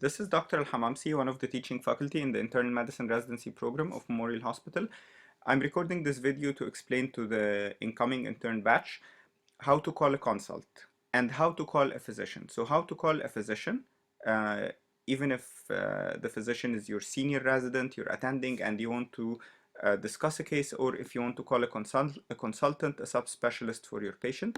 This is Dr. El-Hamamsy, one of the teaching faculty in the internal medicine residency program of Memorial Hospital. I'm recording this video to explain to the incoming intern batch how to call a consult and how to call a physician. So how to call a physician, even if the physician is your senior resident, you're attending and you want to discuss a case, or if you want to call a consultant, a subspecialist for your patient.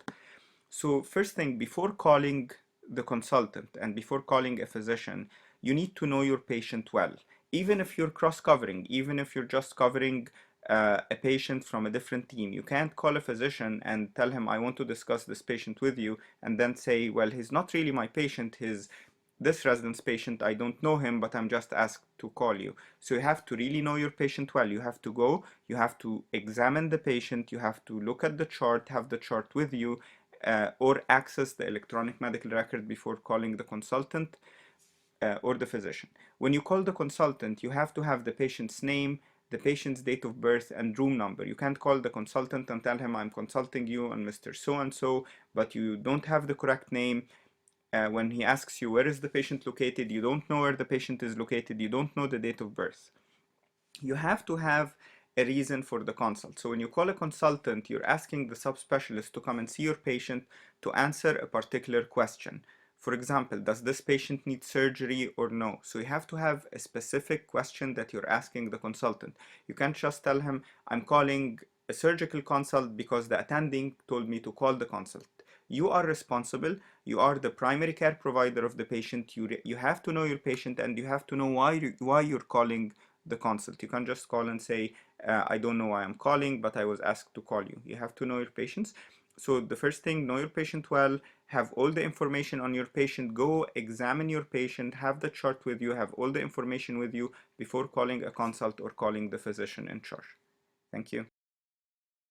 So first thing, before calling the consultant and before calling a physician, you need to know your patient well. Even if you're cross-covering, even if you're just covering a patient from a different team, you can't call a physician and tell him, I want to discuss this patient with you, and then say, well, he's not really my patient, he's this resident's patient, I don't know him, but I'm just asked to call you. So you have to really know your patient well. You have to go, you have to examine the patient, you have to look at the chart, have the chart with you, or access the electronic medical record before calling the consultant or the physician. When you call the consultant, you have to have the patient's name, the patient's date of birth, and room number. You can't call the consultant and tell him, I'm consulting you on Mr. So-and-so, but you don't have the correct name. When he asks you, where is the patient located, you don't know where the patient is located, you don't know the date of birth. You have to have a reason for the consult. So when you call a consultant, you're asking the subspecialist to come and see your patient to answer a particular question. For example, does this patient need surgery or no? So you have to have a specific question that you're asking the consultant. You can't just tell him, I'm calling a surgical consult because the attending told me to call the consult. You are responsible. You are the primary care provider of the patient. You have to know your patient, and you have to know why you're calling the consult. You can't just call and say, I don't know why I'm calling, but I was asked to call you. You have to know your patients. So the first thing, know your patient well, have all the information on your patient, go examine your patient, have the chart with you, have all the information with you before calling a consult or calling the physician in charge. Thank you.